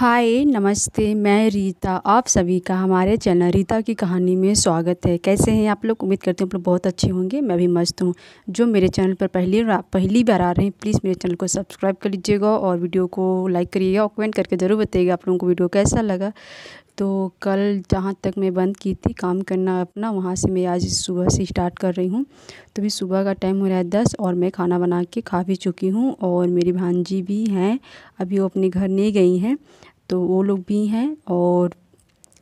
हाय नमस्ते, मैं रीता। आप सभी का हमारे चैनल रीता की कहानी में स्वागत है। कैसे हैं आप लोग? उम्मीद करती हूँ आप लोग बहुत अच्छे होंगे। मैं भी मस्त हूँ। जो मेरे चैनल पर पहली बार आ रहे हैं, प्लीज़ मेरे चैनल को सब्सक्राइब कर लीजिएगा और वीडियो को लाइक करिएगा और कमेंट करके ज़रूर बताइएगा आप लोगों को वीडियो कैसा लगा। तो कल जहाँ तक मैं बंद की थी काम करना अपना, वहाँ से मैं आज सुबह से स्टार्ट कर रही हूँ। तो अभी सुबह का टाइम हो रहा है 10 और मैं खाना बना के खा भी चुकी हूँ और मेरी भांजी भी हैं। अभी वो अपने घर नहीं गई हैं, तो वो लोग भी हैं और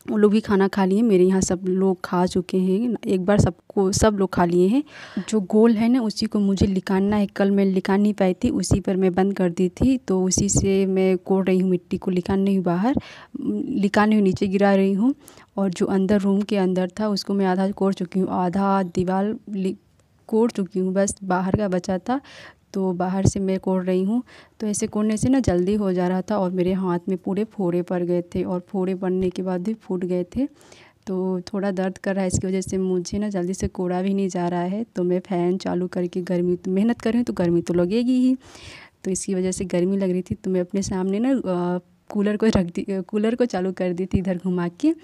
वो लोग भी खाना खा लिए। मेरे यहाँ सब लोग खा चुके हैं, एक बार सब लोग खा लिए हैं। जो गोल है ना, उसी को मुझे लिकाना है। कल मैं लिकान नहीं पाई थी, उसी पर मैं बंद कर दी थी, तो उसी से मैं कोड़ रही हूँ मिट्टी को। लिकान नहीं बाहर, लिकान नहीं नीचे गिरा रही हूँ। और जो अंदर रूम के अंदर था उसको मैं आधा कोड़ चुकी हूँ, आधा दीवार कोड़ चुकी हूँ, बस बाहर का बचा था तो बाहर से मैं कोड़ रही हूँ। तो ऐसे कोड़ने से ना जल्दी हो जा रहा था और मेरे हाथ में पूरे फोड़े पड़ गए थे और फोड़े पड़ने के बाद भी फूट गए थे, तो थोड़ा दर्द कर रहा है। इसकी वजह से मुझे ना जल्दी से कोड़ा भी नहीं जा रहा है। तो मैं फ़ैन चालू करके गर्मी तो मेहनत कर रही हूँ तो गर्मी तो लगेगी ही, तो इसकी वजह से गर्मी लग रही थी। तो मैं अपने सामने ना कूलर को चालू कर दी थी इधर घुमा के।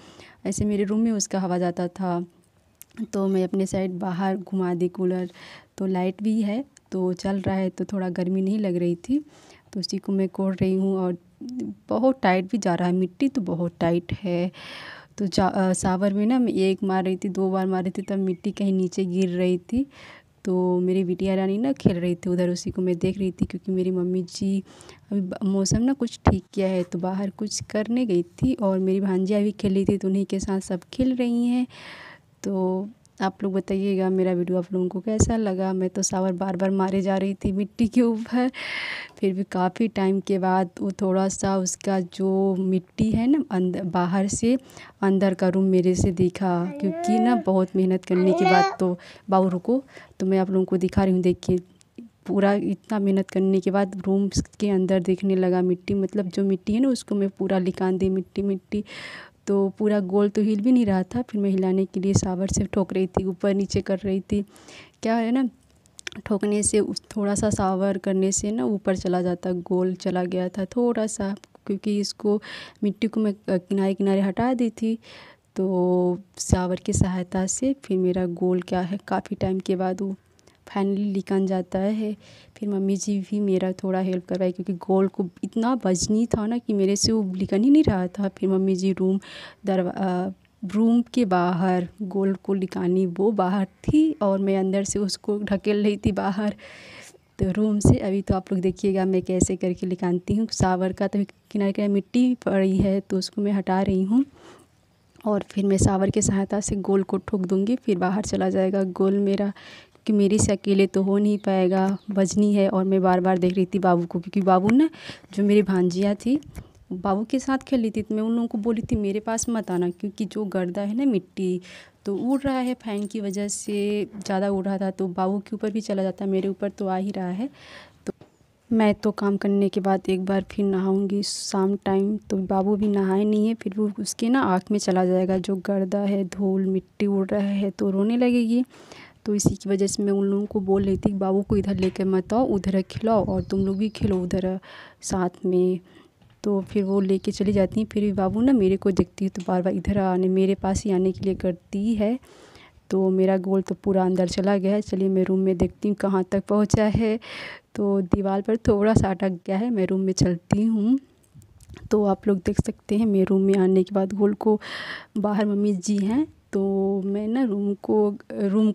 ऐसे मेरे रूम में उसका हवा जाता था, तो मैं अपने साइड बाहर घुमा दी कूलर। तो लाइट भी है तो चल रहा है, तो थोड़ा गर्मी नहीं लग रही थी। तो उसी को मैं कोड़ रही हूँ और बहुत टाइट भी जा रहा है, मिट्टी तो बहुत टाइट है। तो सावर में ना मैं एक मार रही थी, 2 बार मार रही थी, तब मिट्टी कहीं नीचे गिर रही थी। तो मेरी बिटिया रानी ना खेल रही थी उधर, उसी को मैं देख रही थी, क्योंकि मेरी मम्मी जी अभी मौसम ना कुछ ठीक किया है तो बाहर कुछ करने गई थी और मेरी भांजियाँ भी खेल रही थी, तो उन्हीं के साथ सब खेल रही हैं। तो आप लोग बताइएगा मेरा वीडियो आप लोगों को कैसा लगा। मैं तो सावर बार बार मारे जा रही थी मिट्टी के ऊपर, फिर भी काफ़ी टाइम के बाद वो थोड़ा सा उसका जो मिट्टी है ना अंदर बाहर से अंदर का रूम मेरे से दिखा, क्योंकि ना बहुत मेहनत करने के बाद तो बाबू रुको, तो मैं आप लोगों को दिखा रही हूँ। देखिए पूरा इतना मेहनत करने के बाद रूम के अंदर देखने लगा मिट्टी, मतलब जो मिट्टी है ना उसको मैं पूरा लिकान दी मिट्टी मिट्टी। तो पूरा गोल तो हिल भी नहीं रहा था, फिर मैं हिलाने के लिए सावर से ठोक रही थी, ऊपर नीचे कर रही थी। क्या है ना, ठोकने से थोड़ा सा सावर करने से ना ऊपर चला जाता, गोल चला गया था थोड़ा सा, क्योंकि इसको मिट्टी को मैं किनारे किनारे हटा दी थी। तो सावर की सहायता से फिर मेरा गोल क्या है काफ़ी टाइम के बाद वो फाइनली निकल जाता है। फिर मम्मी जी भी मेरा थोड़ा हेल्प करवाई, क्योंकि गोल को इतना वजनी था ना कि मेरे से वो निकल ही नहीं रहा था। फिर मम्मी जी रूम के बाहर गोल को लिकानी वो बाहर थी और मैं अंदर से उसको ढकेल रही थी बाहर, तो रूम से। अभी तो आप लोग देखिएगा मैं कैसे करके लिकानती हूँ। सावर का तो किनारे किनारे मिट्टी पड़ी है तो उसको मैं हटा रही हूँ और फिर मैं सावर की सहायता से गोल को ठोक दूँगी, फिर बाहर चला जाएगा गोल मेरा, कि मेरे से अकेले तो हो नहीं पाएगा, वजनी है। और मैं बार बार देख रही थी बाबू को, क्योंकि बाबू ना जो मेरी भांजियाँ थी बाबू के साथ खेल रही थी, तो मैं उन लोगों को बोली थी मेरे पास मत आना, क्योंकि जो गर्दा है ना मिट्टी तो उड़ रहा है, फैन की वजह से ज़्यादा उड़ रहा था, तो बाबू के ऊपर भी चला जाता, मेरे ऊपर तो आ ही रहा है। तो मैं तो काम करने के बाद एक बार फिर नहाऊंगी शाम टाइम, तो बाबू भी नहाए नहीं है, फिर वो उसके ना आँख में चला जाएगा, जो गर्दा है धूल मिट्टी उड़ रहा है तो रोने लगेगी। तो इसी की वजह से मैं उन लोगों को बोल रही थी बाबू को इधर लेकर मत आओ, उधर खिलाओ और तुम लोग भी खेलो उधर साथ में। तो फिर वो लेके चली जाती हैं, फिर भी बाबू ना मेरे को देखती है तो बार बार इधर आने मेरे पास ही आने के लिए करती है। तो मेरा गोल तो पूरा अंदर चला गया है। चलिए मैं रूम में देखती हूँ कहाँ तक पहुँचा है। तो दीवार पर थोड़ा सा अटक गया है, मैं रूम में चलती हूँ। तो आप लोग देख सकते हैं मेरे रूम में आने के बाद गोल को बाहर मम्मी जी हैं, तो मैं ना रूम को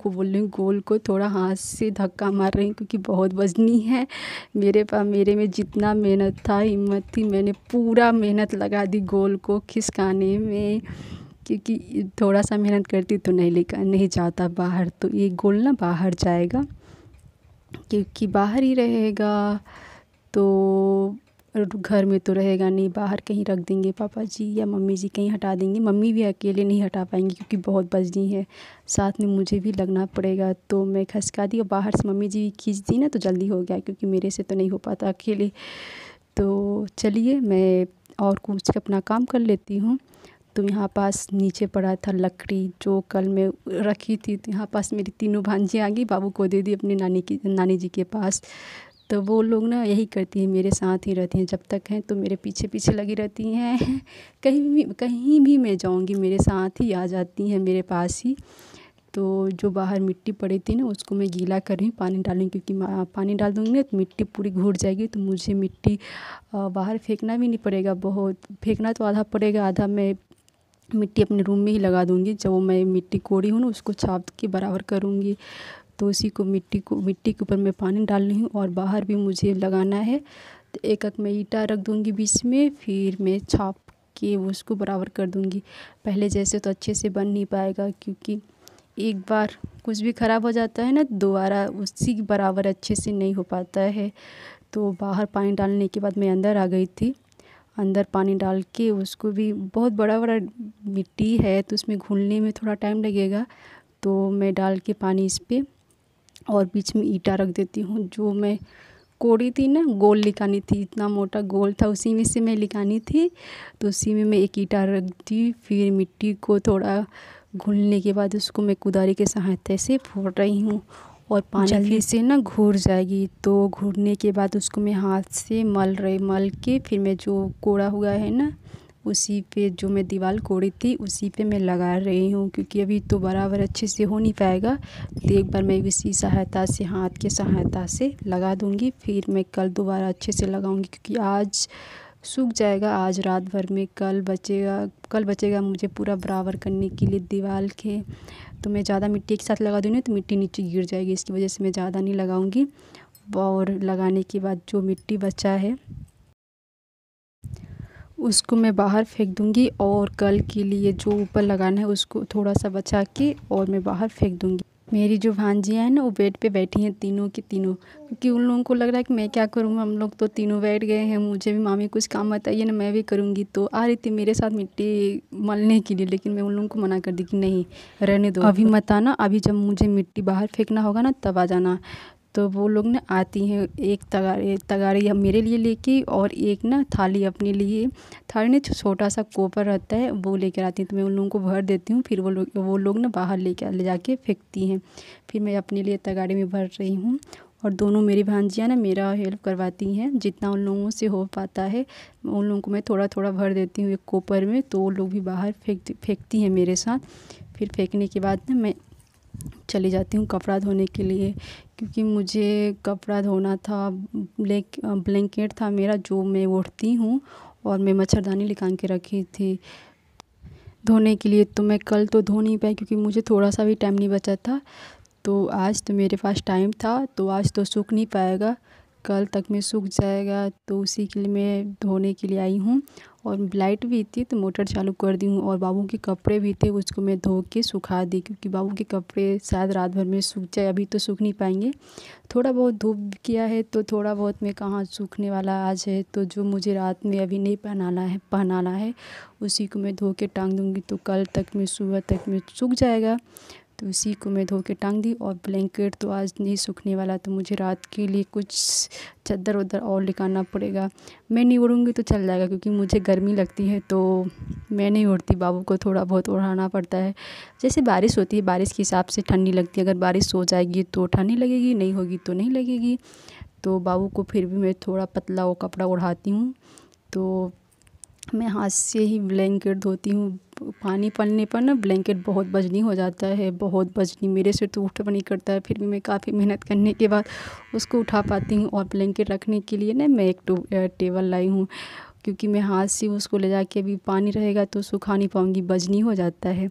बोल रही हूँ, गोल को थोड़ा हाथ से धक्का मार रही हूँ, क्योंकि बहुत वज़नी है। मेरे में जितना मेहनत था हिम्मत थी मैंने पूरा मेहनत लगा दी गोल को खिसकाने में, क्योंकि थोड़ा सा मेहनत करती तो नहीं जाता बाहर। तो ये गोल ना बाहर जाएगा, क्योंकि बाहर ही रहेगा तो घर में तो रहेगा नहीं, बाहर कहीं रख देंगे पापा जी या मम्मी जी कहीं हटा देंगे। मम्मी भी अकेले नहीं हटा पाएंगी क्योंकि बहुत वज़नी है, साथ में मुझे भी लगना पड़ेगा। तो मैं खसका दी और बाहर से मम्मी जी खींच दी ना तो जल्दी हो गया, क्योंकि मेरे से तो नहीं हो पाता अकेले। तो चलिए मैं और कुछ अपना काम कर लेती हूँ। तो यहाँ पास नीचे पड़ा था लकड़ी जो कल मैं रखी थी, तो यहाँ पास मेरी तीनों भांजियाँ आ गई, बाबू को दे दी अपनी नानी जी के पास। तो वो लोग ना यही करती हैं, मेरे साथ ही रहती हैं, जब तक हैं तो मेरे पीछे पीछे लगी रहती हैं। कहीं भी मैं जाऊंगी मेरे साथ ही आ जाती हैं, मेरे पास ही। तो जो बाहर मिट्टी पड़ी थी ना उसको मैं गीला कर रही हूँ, पानी डालूंगी, क्योंकि पानी डाल दूँगी ना तो मिट्टी पूरी घुट जाएगी, तो मुझे मिट्टी बाहर फेंकना भी नहीं पड़ेगा। बहुत फेंकना तो आधा पड़ेगा, आधा मैं मिट्टी अपने रूम में ही लगा दूँगी। जब वो मैं मिट्टी कोड़ी हूँ ना उसको छाप के बराबर करूँगी। तो उसी को मिट्टी के ऊपर मैं पानी डाल रही हूँ, और बाहर भी मुझे लगाना है। तो एक मैं ईंटा रख दूँगी बीच में, फिर मैं छाप के उसको बराबर कर दूँगी। पहले जैसे तो अच्छे से बन नहीं पाएगा, क्योंकि एक बार कुछ भी ख़राब हो जाता है ना, दोबारा उसी के बराबर अच्छे से नहीं हो पाता है। तो बाहर पानी डालने के बाद मैं अंदर आ गई थी। अंदर पानी डाल के उसको भी, बहुत बड़ा बड़ा मिट्टी है तो उसमें घुलने में थोड़ा टाइम लगेगा। तो मैं डाल के पानी इस पर, और बीच में ईंटा रख देती हूँ। जो मैं कोड़ी थी ना, गोल लिकानी थी, इतना मोटा गोल था, उसी में से मैं लिकानी थी। तो उसी में मैं एक ईंटा रख दी। फिर मिट्टी को थोड़ा घुलने के बाद उसको मैं कुदारी के सहायता से फोड़ रही हूँ, और पानी जल्दी से ना घुल जाएगी। तो घुलने के बाद उसको मैं हाथ से मल के, फिर मैं जो कोड़ा हुआ है ना उसी पे, जो मैं दीवार कोड़ी थी उसी पे मैं लगा रही हूँ, क्योंकि अभी तो बराबर अच्छे से हो नहीं पाएगा। तो एक बार मैं इसी सहायता से, हाथ के सहायता से लगा दूँगी, फिर मैं कल दोबारा अच्छे से लगाऊँगी, क्योंकि आज सूख जाएगा, आज रात भर में। कल बचेगा मुझे पूरा बराबर करने के लिए दीवार के। तो मैं ज़्यादा मिट्टी के साथ लगा दूँगी तो मिट्टी नीचे गिर जाएगी, इसकी वजह से मैं ज़्यादा नहीं लगाऊँगी। और लगाने के बाद जो मिट्टी बचा है उसको मैं बाहर फेंक दूँगी, और कल के लिए जो ऊपर लगाना है उसको थोड़ा सा बचा के और मैं बाहर फेंक दूँगी। मेरी जो भांजियाँ हैं ना वो बेड पे बैठी हैं, तीनों की तीनों, क्योंकि उन लोगों को लग रहा है कि मैं क्या करूँ, हम लोग तो तीनों बैठ गए हैं, मुझे भी मामी कुछ काम बताइए ना, मैं भी करूँगी। तो आ रही थी मेरे साथ मिट्टी मलने के लिए, लेकिन मैं उन लोगों को मना कर दी कि नहीं, रहने दो, अभी मत आना, अभी जब मुझे मिट्टी बाहर फेंकना होगा ना तब आ जाना। तो वो लोग ना आती हैं, एक तगाड़ी हम मेरे लिए लेके, और एक ना थाली अपने लिए, थाली में छोटा सा कोपर रहता है वो लेकर आती हैं। तो मैं उन लोगों को भर देती हूँ, फिर वो लोग ना बाहर ले जाके फेंकती हैं। फिर मैं अपने लिए तगाड़ी में भर रही हूँ, और दोनों मेरी भांजियाँ ना मेरा हेल्प करवाती हैं, जितना उन लोगों से हो पाता है उन लोगों को मैं थोड़ा थोड़ा भर देती हूँ एक कोपर में। तो वो लोग भी बाहर फेंकती हैं मेरे साथ। फिर फेंकने के बाद ना मैं चली जाती हूँ कपड़ा धोने के लिए, क्योंकि मुझे कपड़ा धोना था। ब्लैंकेट था मेरा जो मैं ओढ़ती हूँ, और मैं मच्छरदानी निकाल के रखी थी धोने के लिए। तो मैं कल तो धो नहीं पाई, क्योंकि मुझे थोड़ा सा भी टाइम नहीं बचा था। तो आज तो मेरे पास टाइम था, तो आज तो सूख नहीं पाएगा, कल तक में सूख जाएगा। तो उसी के लिए मैं धोने के लिए आई हूँ। और लाइट भी थी तो मोटर चालू कर दी हूँ, और बाबू के कपड़े भी थे उसको मैं धो के सुखा दी, क्योंकि बाबू के कपड़े शायद रात भर में सूख जाए, अभी तो सूख नहीं पाएंगे। थोड़ा बहुत धूप किया है तो थोड़ा बहुत में कहाँ सूखने वाला आज है। तो जो मुझे रात में अभी नहीं पहनाना है उसी को मैं धो के टांग दूँगी, तो कल तक में, सुबह तक में सूख जाएगा। तो उसी को मैं धो के टांग दी। और ब्लैंकेट तो आज नहीं सूखने वाला, तो मुझे रात के लिए कुछ चादर उधर और निकालना पड़ेगा। मैं नहीं ओढ़ूँगी तो चल जाएगा, क्योंकि मुझे गर्मी लगती है तो मैं नहीं ओढ़ती, बाबू को थोड़ा बहुत ओढ़ाना पड़ता है। जैसे बारिश होती है, बारिश के हिसाब से ठंडी लगती है, अगर बारिश हो जाएगी तो ठंडी लगेगी, नहीं होगी तो नहीं लगेगी। तो बाबू को फिर भी मैं थोड़ा पतला वो कपड़ा ओढ़ाती हूँ। तो मैं हाथ से ही ब्लैंकेट धोती हूँ। पानी पड़ने पर ना ब्लैंकेट बहुत वजनी हो जाता है, बहुत वजनी, मेरे से तो उठ नहीं करता है। फिर भी मैं काफ़ी मेहनत करने के बाद उसको उठा पाती हूँ। और ब्लैंकेट रखने के लिए ना मैं एक टेबल लाई हूँ, क्योंकि मैं हाथ से उसको ले जाके, अभी पानी रहेगा तो सुखा नहीं पाऊँगी, वजनी हो जाता है।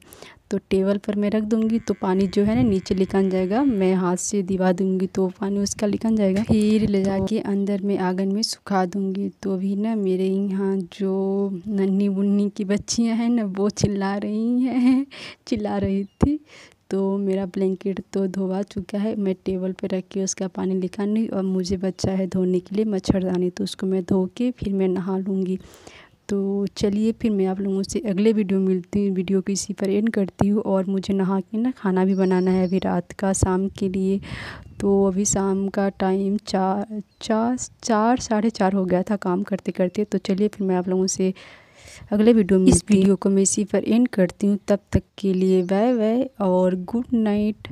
तो टेबल पर मैं रख दूँगी तो पानी जो है ना नीचे निकल जाएगा, मैं हाथ से दिवा दूँगी तो पानी उसका निकल जाएगा। फिर ले जाके अंदर में आंगन में सुखा दूँगी। तो अभी ना मेरे यहाँ जो नन्ही मुन्नी की बच्चियाँ हैं ना वो चिल्ला रही थी। तो मेरा ब्लैंकेट तो धोवा चुका है, मैं टेबल पे रख के उसका पानी निकाल ली, और मुझे बचा है धोने के लिए मच्छरदानी, तो उसको मैं धो के फिर मैं नहा लूँगी। तो चलिए फिर मैं आप लोगों से अगले वीडियो मिलती हूँ, वीडियो को इसी पर एंड करती हूँ। और मुझे नहा के ना खाना भी बनाना है अभी रात का, शाम के लिए। तो अभी शाम का टाइम 4 साढ़े 4 हो गया था काम करते करते। तो चलिए फिर मैं आप लोगों से अगले वीडियो में, इस वीडियो को मैं इसी पर एंड करती हूँ। तब तक के लिए बाय बाय और गुड नाइट।